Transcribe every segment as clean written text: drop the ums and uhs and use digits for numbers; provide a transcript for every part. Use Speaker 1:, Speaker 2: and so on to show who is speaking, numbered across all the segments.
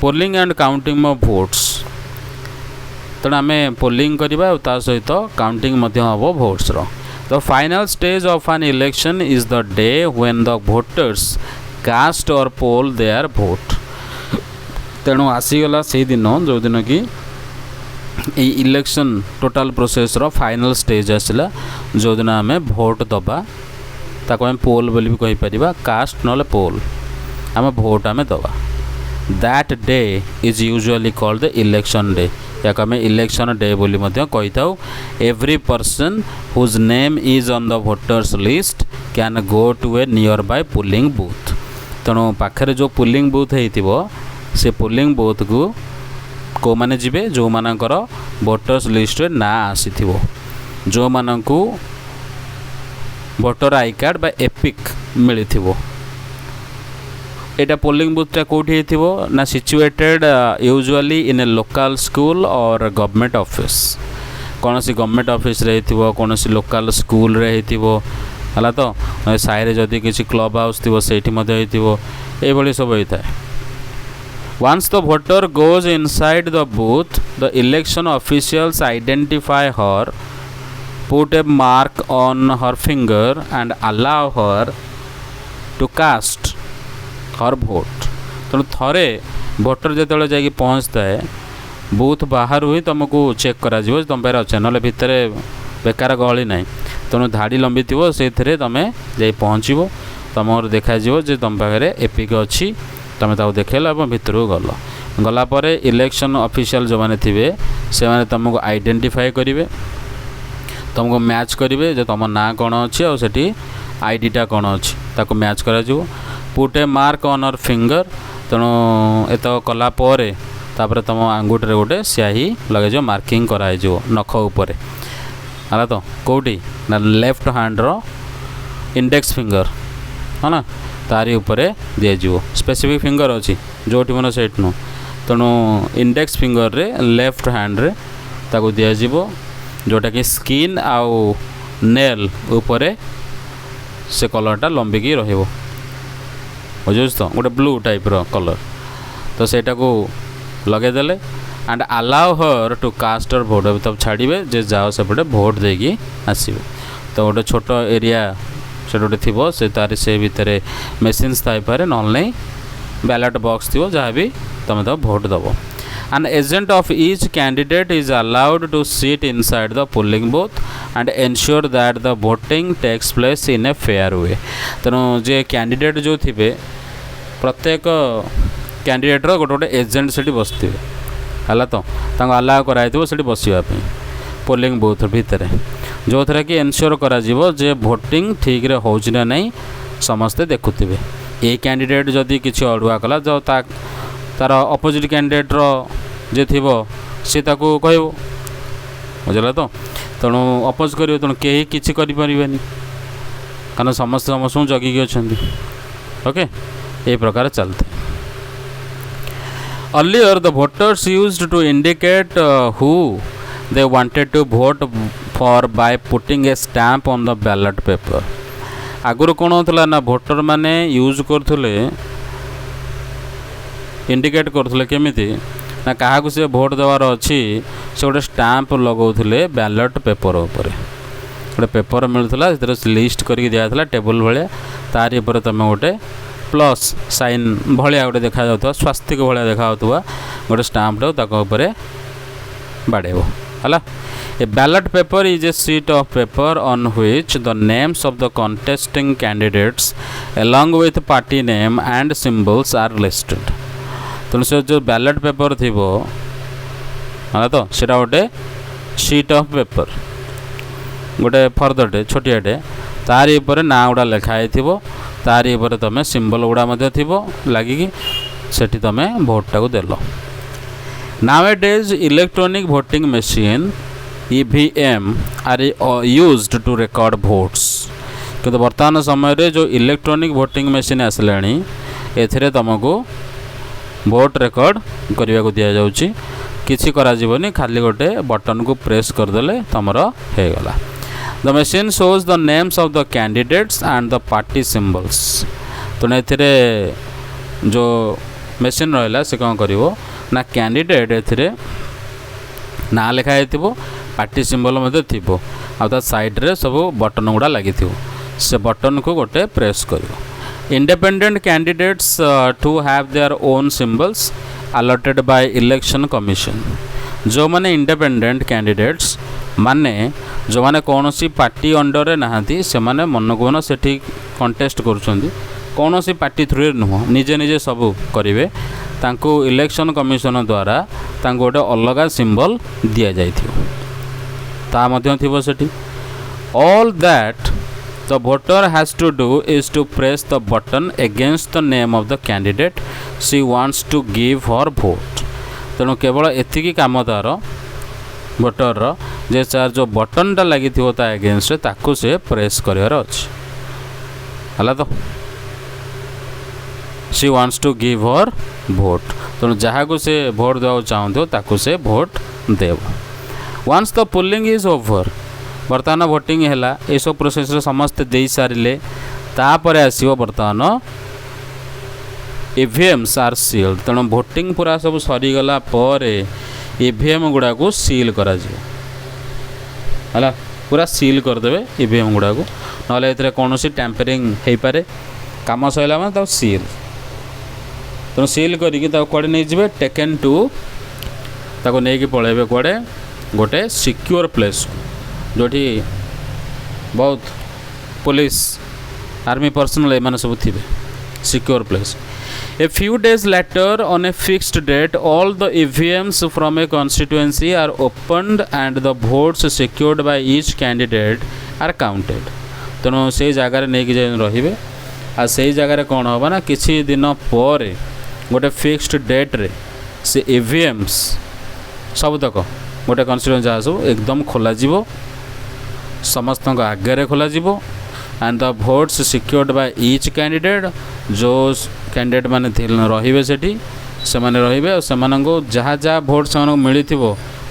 Speaker 1: Polling and counting of votes तेणु आम polling करवा ता सहित काउंटिंग हम votes the final stage of an election is the day when the voters cast और पोल देयर भोट तेणु आसीगला से दिन जो दिन कि इलेक्शन टोटाल प्रोसेस रो फाइनल स्टेज आसला जो दिन आम भोट दबा ताको आम पोल बोली भी कहि परिबा कास्ट नले पोल आम भोट आम दबा that day is usually called the election day या आम इलेक्शन डे बोली मध्य कहि though every person whose name is on the voters list can go to a nearby polling booth तेणु पाखरे जो पोलिंग बूथ होइतिबो से पोलिंग बूथ को को माने जिबे जो मानकर वोटर्स लिस्ट रे ना आसीथिबो जो मानकू वोटर आई कार्ड बा एपिक मिलिथिबो एटा पोलिंग बूथटा कोठी हेतिबो ना situated usually in A local school और गवर्नमेंट ऑफिस कौन सी गवर्नमेंट ऑफिस रे हेतिबो कौन सी लोकल स्कूल रे हेतिबो हला तो साइरे जदि किसी क्लब हाउस थिबो सेठी मध्ये हेतिबो ए भली सब होइता Once the voter goes inside the booth, the election officials identify her, put a mark on her finger and allow her to cast her vote. तेणु थरे भोटर जो जाकि पहुँचता है बूथ बाहर ही तुमको चेक करा तुम पाखे अच्छे ना भितर बेकार गहली ना तेणु धाड़ी लंबी थी से तुम जा पहुँचो तुम देखा तुम पाखे एपिक अच्छी तुम ताको देखल भितर गल गलापर इलेक्शन ऑफिशियल जो मैंने थे से मैंने तुमको आइडेंटिफाई करेंगे तुमको मैच करेंगे जो तुम ना कौन अच्छी आठी आईडीटा कौन अच्छी ताको मैच करा put a mark on her finger तेणु एत कलापर तापर तुम आंगुठे गोटे स्याही लगे मार्किंग कराई नख उपर है तो कौटी ना left hand row index finger है ना तारी उपरे दिज्व स्पेसिफिक फिंगर अच्छी जोटी मन से तेणु इंडेक्स फिंगर रे लेफ्ट हैंड रे ताको दिज्व जोटा कि स्किन आउ नेल उपरे से कलरटा लंबिकी रहिबो बुझुछ तो गोटे ब्लू टाइप रो कलर तो सेटा को लगेदेले and allow her to cast our vote तब छाड़े जे जाओ सेपटे भोट देकी आसबे तो गोटे छोट एरिया से गोटे थी से तार से भितर मेसीन्स थाईपे ना नहीं बैलेट बॉक्स थी जहाँ भी तुम तो भोट दब an agent of each candidate is allowed to sit inside the polling booth and ensure that the voting takes place in a fair way तेणु जे कैंडिडेट जो थे प्रत्येक कैंडिडेटर गोटे गोटे एजेंट से बसते है तो अलाउ कराई से बसवाई पोलिंग बूथ भितर जो थे कि एनश्योर करा जे भोटिंग ठीक रे होउछि ना नहीं समस्ते देखुथिबे ए कैंडिडेट जदि किसी अड़ुआ कला जो तार अपोजिट कैंडिडेट रो जे थिबो से ताको कहबो बुझला तो तेणु अपोज करियो तेणु केही किछि करि परिबेनी कारण समस्त समस्त जगिकी अछंती ओके ए प्रकार चलते earlier the voters used to indicate who they wanted to vote for by putting a stamp on the ballot paper आगुर कौन होता ना भोटर माने यूज करथुले इंडिकेट करथुले केमिति ना कहा को से भोट देवार अच्छी से गोटे स्टाम्प लगाउथुले बैलेट पेपर ऊपर गोटे पेपर मिलुथला से लिस्ट करके दिया टेबल भाया तारी ऊपर तुम गोटे प्लस साइन भाया गोटे देखा जाउथवा स्वास्तिक भाया देखा जाउथवा गोटे स्टाम्प ताको ऊपर बाड़ेबो हला a ballot paper is a sheet of paper on which the names of the contesting candidates along with party name and symbols are listed तेणु से जो बैलेट पेपर थी हाँ तो सीटा गोटे शीट ऑफ पेपर गोटे फर्दटे छोटियाटे तारी ऊपर ना गुड़ा लिखाई थी तारी ऊपर तुम सिंबल गुड़ा लगिकी सेठी तुम भोटा को देल Nowadays, electronic voting machine (EVM) are used to record votes. किंतु वर्तमान समय रे जो इलेक्ट्रॉनिक वोटिंग मशीन आसलाणी एथिरे तुमको वोट रेकर्ड करने को दिया जाउची किछि करा जीवनी खाली गोटे बटन को प्रेस करदेले तुमर हे गला the machine shows the names of the candidates and the party symbols तो एथिरे जो मेसीन रहा से कौन कर ना कैंडिडेट ए ना लिखाई पार्टी सिंबल आ साइड्रे सब बटन गुड़ा लगी से बटन को गोटे प्रेस कर independent candidates to have their own symbols allotted by election commission जो माने इंडिपेंडेंट कैंडिडेट्स माने जो माने कौन सी पार्टी अंडर नहांती से माने मन को मन से कंटेस्ट करुँच कौन सी पार्टी थ्रू नुह निजे निजे सब करेंगे तांको इलेक्शन कमिशन द्वारा तांको गोटे अलग सिंबल दि जाइए all that the voter has to do is to press the button against the name of the candidate she wants to give her vote तेणु केवल एतिकी काम तार भोटर जे चार जो बटनटा लगी अगेंस्ट ताकू से प्रेस करार अच्छे है तो she wants to give her vote तेणु जहाँ को से भोट देवा चाहूँ ताकू से भोट देव once the polling is over बर्तमान भोटिंग है ये सब प्रोसेस समस्ते दे सारे तापर आसो बर्तमान ईवीएम्स आर सील्ड तेणु भोटिंग पूरा सब सरीगला ईवीएम गुड़ा को सील करा है पूरा सील करदे ईवीएम गुड़ा को ना कौन सी टैंपरिंग हो पारे कम सरला मैं सील तेणु सील करके नहीं जाए टेकन टू ताको नहीं पलैबे कड़े गोटे सिक्योर प्लेस जोटी बहुत पुलिस आर्मी पर्सनल एम सब थे secure place a few days later on a fixed date all the EVMs from a constituency are opened and the votes secured by each candidate are counted तेणु से जगार नहीं रे आ से जगार कौन होगा ना किसी दिन पर गोटे फिक्स्ड डेट रे से ईवीएम्स सबतक गोटे कॉन्स्टिट्यूएंसी जहाँ सब एकदम खोल समस्त आगे खोल and the votes secured by each candidate जो कैंडिडेट माने रे से माने रे और से जहाँ जहाँ भोट से मिली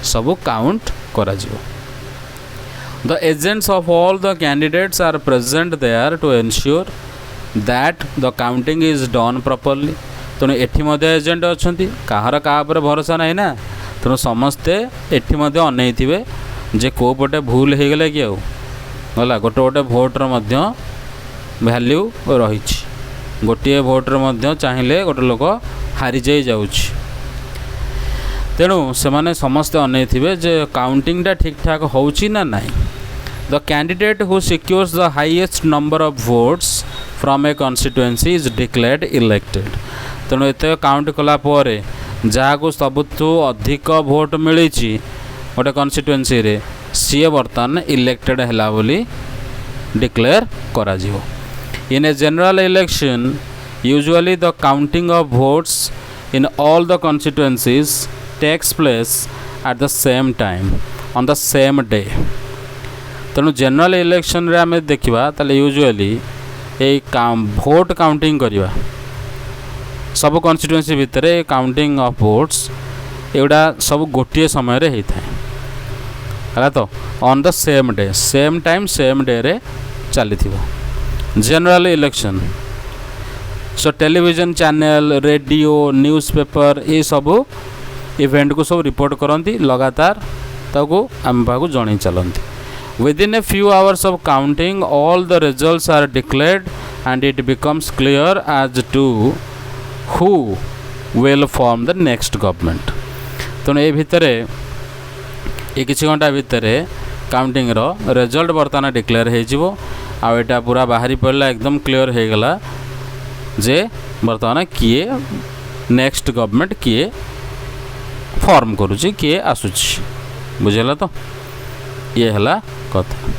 Speaker 1: सब काउंट करा the agents of all the candidates are present there to ensure that the counting is done properly तेणु एटी एजेंट अच्छा कहार क्या भरोसा ना ना तेणु समस्ते एटी अनै थे जे को पटे भूल हो गला कि आला गोटे गोटे भोटर भैल्यू रही गोटे भोटर चाहिए गोटे लोक हारी जाऊँ तेणु से माने समस्ते अनै थे जे काउंटिंगटा ठीक ठाक होची ना नाई the candidate who secures the highest number of votes from a constituency is declared elected तेणु एत काउंट कलापर जहाँ को सबुठू अधिक भोट मिली गोटे कॉन्स्टिट्यूएंसी रे सी बर्तमान इलेक्टेड है बोली डिक्लेयर करा जिवो in a general election usually the counting of votes in all the constituencies takes place at the same time on the same day तेणु जनरल इलेक्शन रे आमे देखिबा ताले यूजुअली ए भोट काउंटिंग करवा सब कॉन्स्टिट्यूएंसी भितर काउंटिंग ऑफ वोट्स एगुड़ा सब गोटे समय रे होता है तो on the same day same time same day रे चली general election so television channel radio newspaper ये सब इवेंट को सब रिपोर्ट करती लगातार ताको आम पाक जन चलती within a few hours of counting all the results are declared and it becomes clear as to who will form the next government तेणु ये भितर ये किसी घंटा भितर काउंटिंग रो रिजल्ट बर्तमान डिक्लेयर हो आटा पूरा बाहरी पड़ा एकदम क्लियर हो गला जे बर्तमान किए नेक्स्ट गवर्नमेंट किए फॉर्म करुच्ची किए आसुची बुझेला तो ये है कथा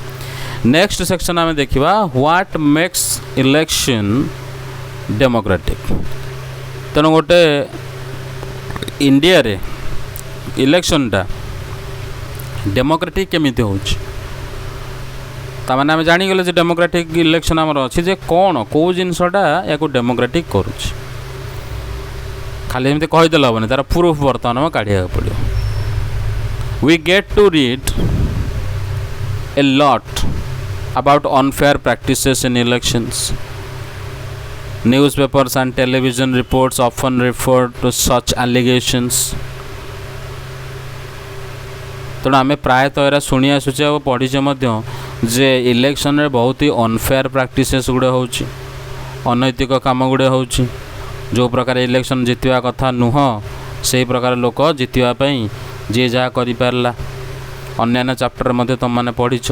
Speaker 1: नेक्स्ट सेक्शन आम देखा व्हाट मेक्स इलेक्शन डेमोक्रेटिक तेणु गोटे इंडिया रे इलेक्शनटा डेमोक्रेटिक केमिति होउछ तामाने आम जानीगले जे डेमोक्रेटिक इलेक्शन आमर अच्छी जे कौन कौ जिनसटा या डेमोक्रेटिक करुच्छ खाली एमती कहीदेल हेनी तार प्रूफ बर्तमान काढ़ा पड़ो we get to read a lot about unfair practices in elections Newspapers and television reports often refer to such allegations. तेणु आम प्रायतः एरा शुणी आसुचे और पढ़ीचे जे इलेक्शन रे बहुत ही अनफेयर प्रैक्टिसेस गुड़े हो अनैतिक काम गुड़े हो जो प्रकार इलेक्शन जितवा कथा नुह से प्रकार लोक जितवाई जी जहाँ करा अन्य चैप्टर मध्य तुम मैंने पढ़ीच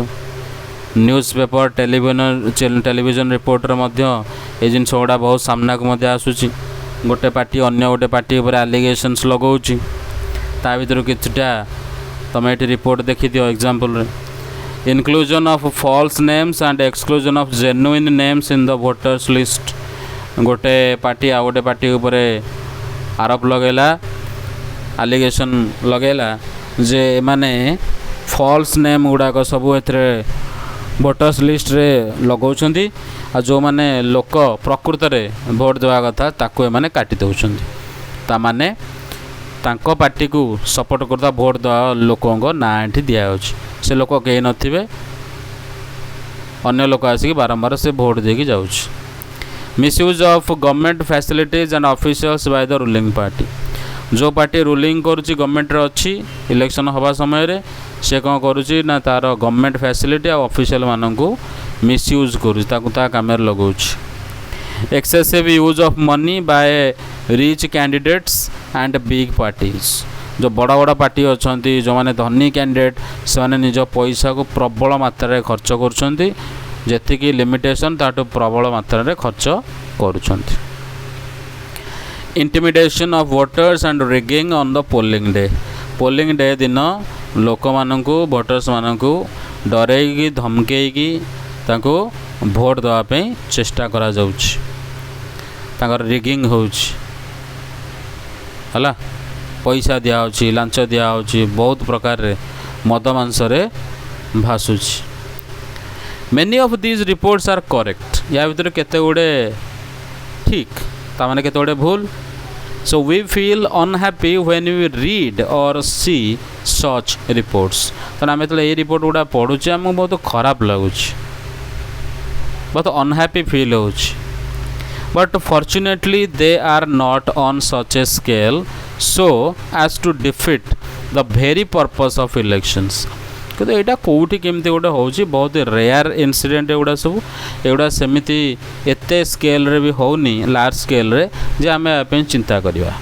Speaker 1: न्यूज़ पेपर टेलीविजन रिपोर्टर ये जिन गुड़ा बहुत सामना को आसूँ गोटे पार्टी अन्य गोटे पार्टी उपर एलिगेशंस लगाऊँ ता भर किछटा तुम ये रिपोर्ट देखी दियो example inclusion of false names and exclusion of genuine names in the voters list गोटे पार्टी आ गोटे पार्टी उपरे आरोप लगेला एलिगेशन लगेला जे माने फॉल्स नेम गुड़ाक सब एथरे वोटर्स लिस्ट रे लगाउछंती आ जो माने लोक प्रकृत रे वोट देवा कथा ताको ए माने काटी दउछंती ता माने तांको पार्टी को सपोर्ट करता वोट देवा लोकों ना एठी दिया अछि से लोक कहीं नथिबे अन्य लोक आसिक बारंबार से वोट देकी जाउछ misuse of government facilities and officials by the ruling party जो पार्टी रूलिंग करुच्ची गवर्नमेंट रे अच्छी इलेक्शन हवा समय रे से कौन करुच्ची ना तार गवर्नमेंट फैसिलिटी और ऑफिशियल माननकु मिसयूज करुच्ची ताकु ता कामर लगाउछ excessive use of money by rich candidates and big parties जो बड़ा बड़ा पार्टी अच्छा जो मैंने धनी कैंडिडेट से माने निज पैसा को प्रबल मात्रा खर्च करुँच लिमिटेशन ताठू प्रबल मात्रा खर्च करुँच intimidation of voters and rigging on the polling day दिन लोक मानू वोटर्स मानू डरैकी धमकैकी भोट देवाई चेष्टा करा जाउछि रिगिंग होउछि हला पैसा दिया लांच दिया बहुत प्रकार रे मद मांस रे भासुछि many of these reports are correct या भीतर केते गुडे ठीक ता माने केते गुडे भूल so we feel unhappy when we read or see such reports तो आम जो ये रिपोर्ट गुड़ा पढ़ुचे आमको बहुत खराब लगुच बहुत अनहैप्पी फील हो but fortunately they are not on such a scale so as to defeat the very purpose of elections किंतु यहाँ कौटी केमती गोटे होची बहुत रेयर इंसिडेंट एगुड़ा सब एगुड़ा सेमिति एते स्केल रे भी होनी लार्ज स्केल रे जे आमे आपन चिंता करिवा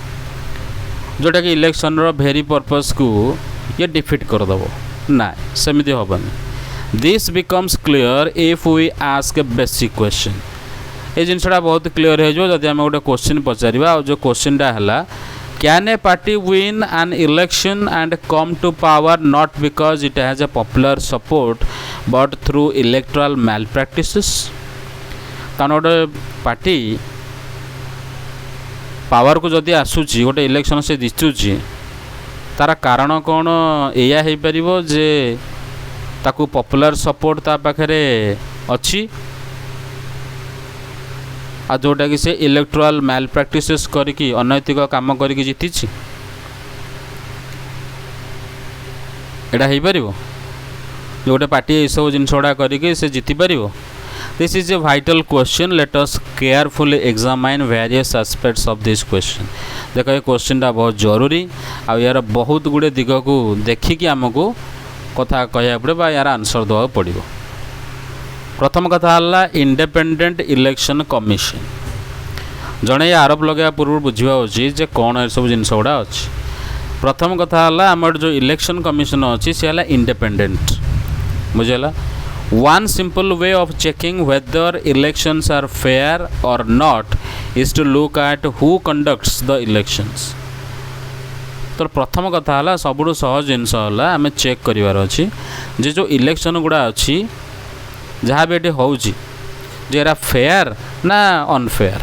Speaker 1: जोटा कि इलेक्शन रो भेरी पर्पस को ये डिफीट कर दबो ना सेमिति होबनी this becomes clear if we ask a basic question ए जिनसटा बहुत क्लियर हो जो जदि आमे गोटे क्वेश्चन पचारिबा जो क्वेश्चनटा हला Can a party win an election and come to power not because it has a popular support but through electoral malpractices? कारण गोटे पार्टी पावर को जदि आसूची गोटे इलेक्शन से दिशुची तार कारण कौन या हो पार जे ताकू पॉपुलर सपोर्ट ता पाखरे अच्छी आ जोटा कि से इलेक्ट्राल मैल प्रैक्टिसेस करके अनैतिक काम करके जीति एटा हो पार जो गोटे पार्टी ये सब जिन गुड़ा करके से जीति पार this is a vital question let us carefully examine various aspects of this question देख ये क्वेश्चनटा बहुत जरूरी आ यार बहुत गुड़े दिग को देखिकी आमको कथा कह पड़े यार आंसर देवा पड़ो प्रथम कथा है इंडिपेंडेंट इलेक्शन कमिशन जड़े आरोप लगे पूर्व बुझा उचित कौन ये सब जिन गुड़ा अच्छी प्रथम कथा है आम जो इलेक्शन कमिशन अच्छी सी है इंडिपेंडेंट बुझेगा one simple way of checking whether elections are fair or not is to look at who conducts the elections तो प्रथम कथा है सबुठ सहज जिनस है आम चेक करार अच्छी जो इलेक्शन गुड़ा अच्छी जहाँ भी ये होरा फेयर ना अनफेयर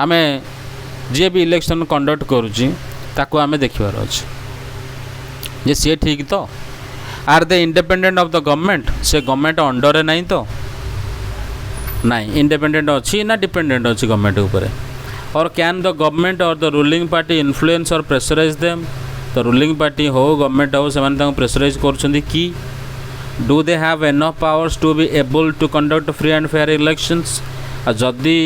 Speaker 1: आम जी भी इलेक्शन कंडक्ट करुच्ची ताको आम देखिबार अच्छे जे सी ठीक तो are they independent of the government से गवर्नमेंट अंडर नहीं तो नहीं इंडिपेंडेंट अच्छी ना डिपेंडेंट अच्छी गवर्नमेंट ऊपर और can the government or the ruling party influence or pressurise them तो रूलिंग पार्टी हो गवर्नमेंट हो से प्रेशराइज कर do they have enough powers to be able to conduct free and fair elections जदि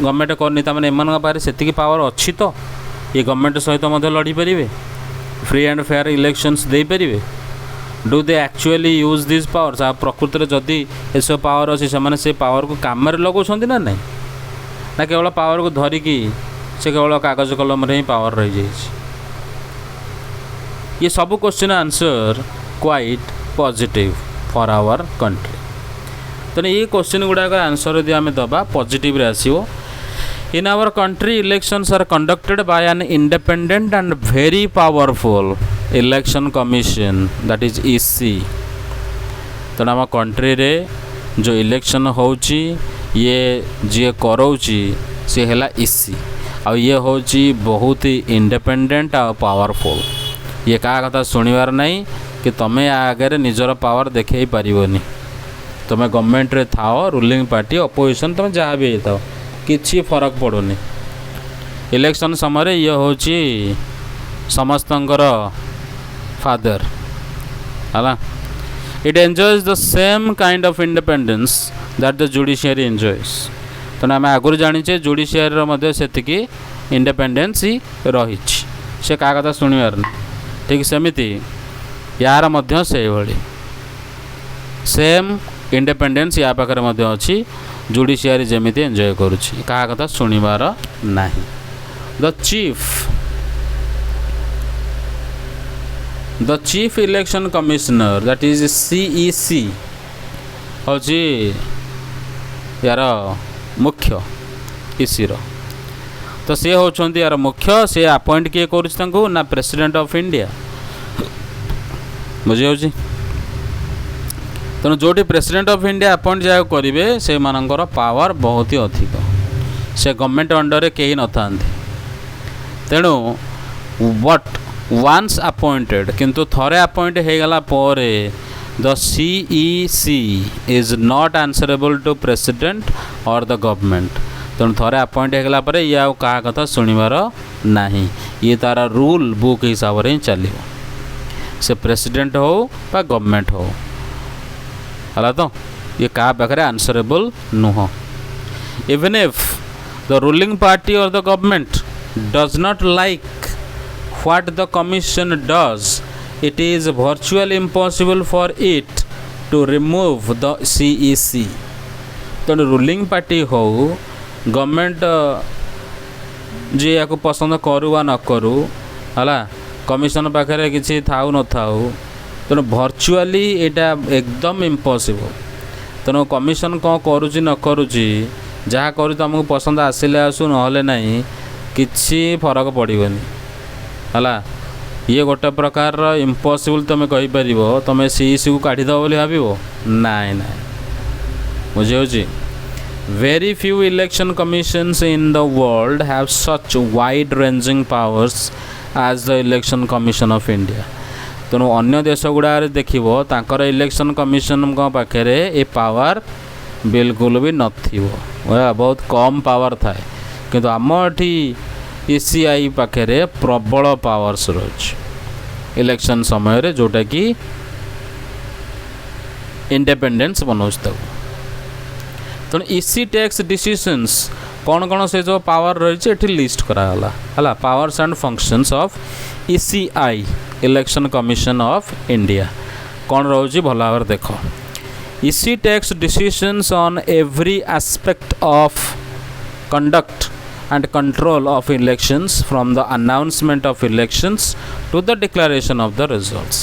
Speaker 1: गवर्नमेंट करनी ताने एमान पारे सेतिकी पावर अच्छी तो ये गवर्नमेंट सहित मध्य लड़ी पारे फ्री एंड फेयर इलेक्शंस दे पारे do they actually use this powers आ प्रकृति में जदि ये सब पावर अच्छी से पावर को काम लगाउछन्ति ना नहीं ना केवल पावर को धरिकी से केवल कागज कलम रे ही पावर रही जाइए ये सब question answer quite positive for our country तेना ये क्वेश्चन गुड़ाक आंसर यदि आम दबा पॉजिटिव रे आसीबो in our country elections are conducted by an independent and very powerful election commission that is EC तेना आम कंट्री रे जो इलेक्शन होची ये जी कराउची सी हैला ईसी आ ये होची बहुत ही इंडिपेंडेंट आ पावरफुल ये क्या कथा शुणिबार नहीं कि तुम्हें आगे निजर पावर देखई पारिबोनी तुम्हें गवर्नमेंट रे थाओ रूलिंग पार्टी अपोजिशन तुम जहाँ भी था किसी फरक पड़ोनी इलेक्शन समय ये होची समस्तंकर फादर है it enjoys the same kind of independence that the judiciary enjoys तेना आम आगुरी जाचे जुडिशियरी से इंडिपेंडेंस ही रही से क्या कथा शुणिबार नहीं ठीक सेमती यार मध्य से भली सेम इंडिपेंडेंस या पाखे अच्छी जुडिशियरी जमी एंजॉय करुच्ची क्या कथा शुणिबार नहीं the chief election commissioner that is CEC हूँ यार मुख्य ईसी तो सी होती यार मुख्य सी अपॉइंट किए करूँ ना प्रेसिडेंट ऑफ इंडिया बुझे तेणु जो प्रेसिडेंट ऑफ इंडिया अपॉइंट जहाँ करेंगे से मानकर पावर बहुत ही अधिक से गवर्नमेंट अंडर कहीं न था तेणु व्हाट वन्स अपॉइंटेड किंतु थरे अपॉइंट हो गला परे the CEC is not answerable to president or the government तेणु थरे अपॉइंट हो गला परे ये आउ कहा कथा शुणिबार नहीं ये तार रूल बुक हिसाब से ही चलो से प्रेसिडेंट हो बा गवर्नमेंट हो है तो ये क्या पाखे आंसरेबल नुह even if the ruling party और the government does not like what the commission does it is virtually impossible for it to remove the CEC तेणु रूलिंग पार्टी हो गवर्नमेंट जी या पसंद करू वा न करू है कमिशन पाखे किसी थाऊ न थाऊ तेणु भर्चुआली यहाँ एकदम इम्पॉसिबल तेणु कमिशन कौन करुच्ची न करुच्ची जहाँ करू तुमको पसंद आसिले आसू ना नहीं किसी फरक पड़ोनी है ये गोटे प्रकार इम्पॉसिबल तुम कहीपर तुम CEC को काढ़ीद बोली भाव नाई ना बुझे very few election commissions in the world have such wide ranging powers as the election commission of India तेणु अन्य देश गुड़ा देखो तांकर इलेक्शन कमिशन पाखे ये पावर बिल्कुल भी नथिबो बहुत कम पावर थाए किंतु आम एठी ECI पाखे प्रबल पावर्स रही इलेक्शन समय रे जोटा कि इंडिपेंडेंस बनाऊँ तेणु EC टेक्स डिसीजंस कौन कौन से जो पावर रही लिस्ट कराला है powers and functions of ECI election commission of India कौन रोची भल भाव देख EC takes decisions on every aspect of conduct and control of elections from the announcement of elections to the declaration of the results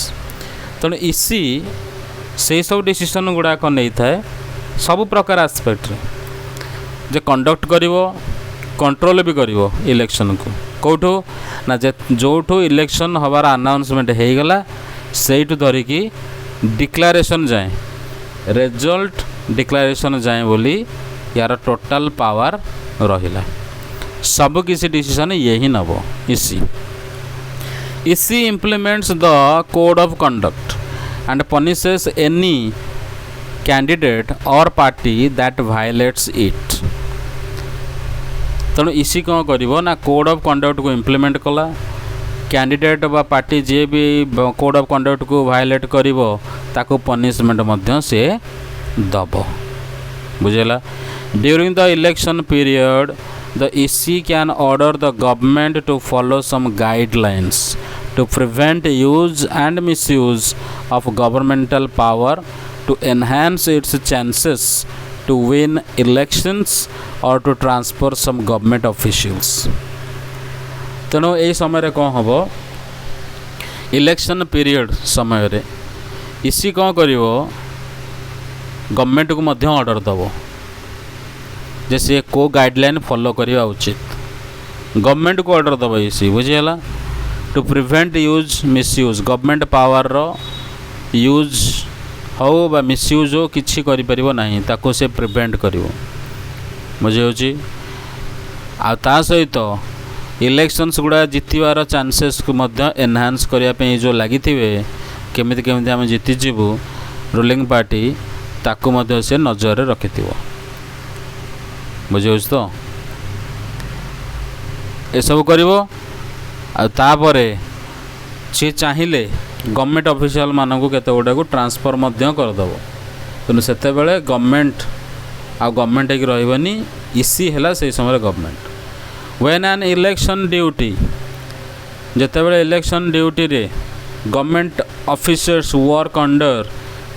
Speaker 1: तेणु EC से सब decision गुड़ाक नहीं थाए सब प्रकार आस्पेक्ट जे कंडक्ट करिवो कंट्रोल भी करिवो इलेक्शन को कौटू ना जोठू इलेक्शन हबार अनाउंसमेंट हो गला सेठू धरिकी डिक्लेरेशन जाए रिजल्ट डिक्लेरेशन जाए बोली यार टोटल पावर रहिला सब किसी डिसीजन ये ही नब EC implements the code of conduct and punishes any candidate or party that violates it तेणु EC कौन करिवो ना कोड ऑफ कंडक्ट को इम्प्लीमेंट कला कैंडिडेट बा पार्टी जे भी कोड ऑफ कंडक्ट को वायलेट करिवो ताको पनिशमेंट मध्य से दब बुझेला during the election period the EC can order the government to follow some guidelines to prevent use and misuse of governmental power to enhance its chances to win elections or to transfer some government officials तेणु यही समय कौन हम election period समय EC कौन कर government को मध्य order दब जे सी को गाइडलाइन फॉलो करवा उचित गवर्नमेंट को ऑर्डर दब EC बुझीगला to prevent use misuse government power रो यूज हो बा मिसयूज हो किछि करि परिबो नाही ताको से प्रिवेंट करिवो बुझे होची आ ता सहित इलेक्शंस गुड़ा जितवार चांसेस को मध्य एनहांस करिया पे जो लागि थिबे केमिति केमिति हम जीति जीवु रूलिंग पार्टी ताको मध्य से नजर रखिथिबो बुझे होच तो ए सब करिवो तापरे सी चाहिए गवर्नमेंट ऑफिशियल मानक केते गोटा को ट्रांसफर मध्य करदेव तेणु से गवर्नमेंट आ गवर्नमेंट एक रही EC है से समय government when an election duty जितेबाला इलेक्शन ड्यूटी रे government officers work under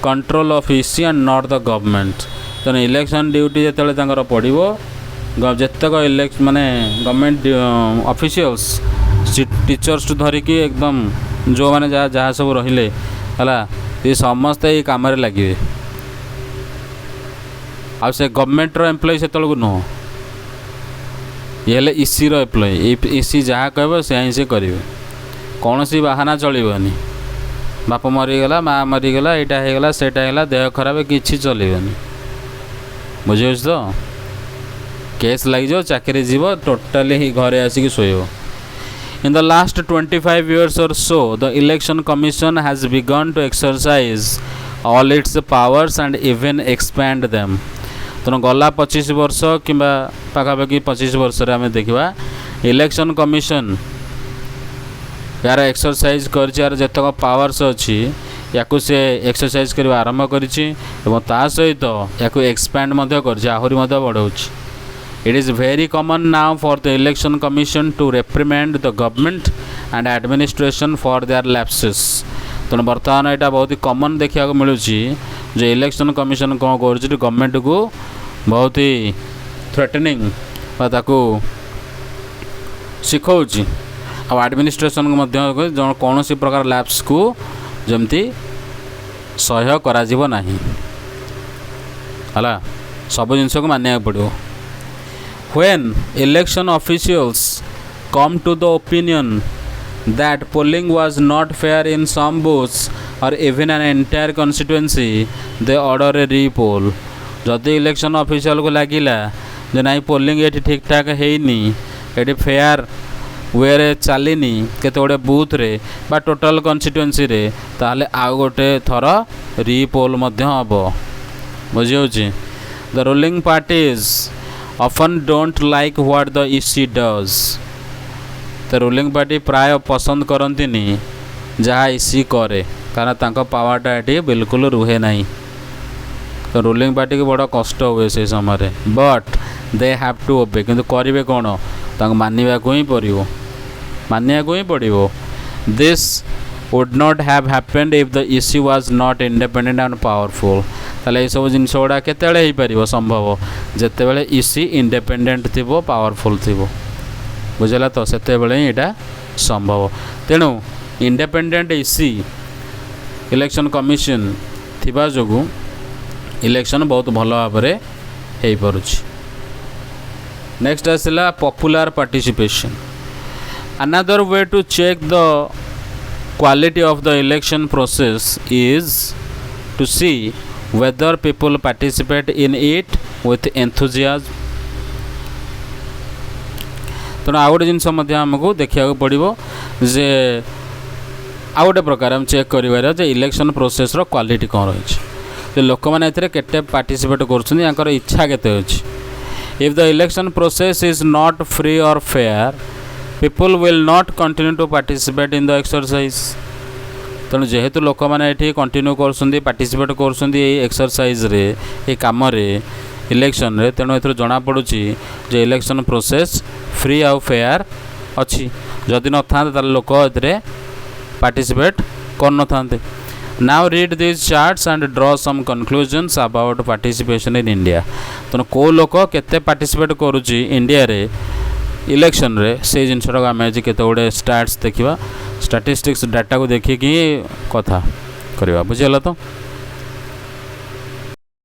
Speaker 1: control of EC and not the government तेणु इलेक्शन ड्यूटी जिते पड़ो जितक इलेक्ट माने गवर्नमेंट ऑफिशियल्स टीचर्स टू धरिकी एकदम जो मैंने जहाँ सब रहिले है समस्ते ये कम लगे आ से गवर्नमेंट एम्प्लॉय से नुह ये EC एम्प्लॉय EC जहाँ कह से करेंगे कौन सी बाहाना चलनी बाप मरीगला माँ मरीगला यहाँ होगला सेटा देह खराब किसी चलनी बुझे तो केस लग चाकरी जीव टोटाली ही घरे आसिक शोब In the last 25 years or so, the Election Commission has begun to exercise all its powers and even expand them. तेणु गला 25 वर्ष कि पाखापाखि 25 वर्ष आम देखा इलेक्शन कमिशन यार एक्सरसाइज कर जितक पावर्स अच्छी या से एक्सरसाइज करने आरंभ कर सहित या एक्सपैंड आहरी बढ़ाऊँ It is very common now for the Election Commission to reprimand the government and administration for their lapses. तेणु बर्तमान यहाँ बहुत ही कमन देखा मिलूँ जो इलेक्शन कमिशन कौन कर गवर्नमेंट को बहुत ही थ्रेटनिंग शिखाऊँ आ एडमिनिस्ट्रेशन को कौन सी प्रकार लैप्स को जमती सह्य करा नहीं है सब जिनस को मानिया पड़ो When election officials come to the opinion that polling was not fair in some booths or even an entire constituency, they order a repoll. जदि इलेक्शन ऑफिशियल को लगिला जे नाई पोलिंग ये ठीक ठाक हैनी ये फेयर वे चलनी केते गोटे बूथ रे बा टोटल कन्स्टिट्युएंसी रे ताले आउ गोटे थर रिपोल मध्य हम बुझी the ruling parties often don't like what the EC does. तो रूलिंग पार्टी प्राय पसंद करंतिनी जहाँ EC करे कारण तांको पावरटा ये बिल्कुल रुहे नहीं तो रूलिंग पार्टी को बड़ा कष्ट हुए से समय but they have to obey किंतु करेंगे कौन मानवा को ही पड़ो मानिया को ही पड़ो this would not have happened if the EC was not independent and powerful ताले ये सब जिनस गुड़ा केत संभव जिते बड़े EC इंडिपेंडेंट थी पावरफुल थी बुझला तो से यहाँ संभव तेणु इंडिपेंडेंट EC इलेक्शन कमिशन थिबा जोगु इलेक्शन बहुत भल भाव में हो पारुछि। नेक्स्ट आसला popular participation another way to check the quality of the election process is to see whether people participate in it with enthusiasm. तेणु आ गए जिनस आमको देखा पड़ो जे आ गए प्रकार हम चेक कर इलेक्शन प्रोसेस रो क्वालिटी कौन रही लोक मैंने केते पार्टिसिपेट कर इच्छा केते अछि if the election process is not free और fair people will not continue to participate in the exercise तेणु जेहेतु लोक मैंने ये कंटिन्यू कर पार्टिसिपेट कर एक्सरसाइज रे ये कम इलेक्शन रे तेणु ए जना पड़ुची जे इलेक्शन प्रोसेस फ्री आउ फेयर अच्छी जदि न था लोक ए पार्टिसिपेट कर न था। Now read this charts and draw some conclusions about participation in India. तेणु कौ लोक केते पार्टिसिपेट करुच्ची इंडिया रे इलेक्शन रे से जिनटा आम आज केते गुड़े स्टाट्स देखा स्टाटिस्टिक्स डाटा को देखिकी कथा करवा बुझीगला तो।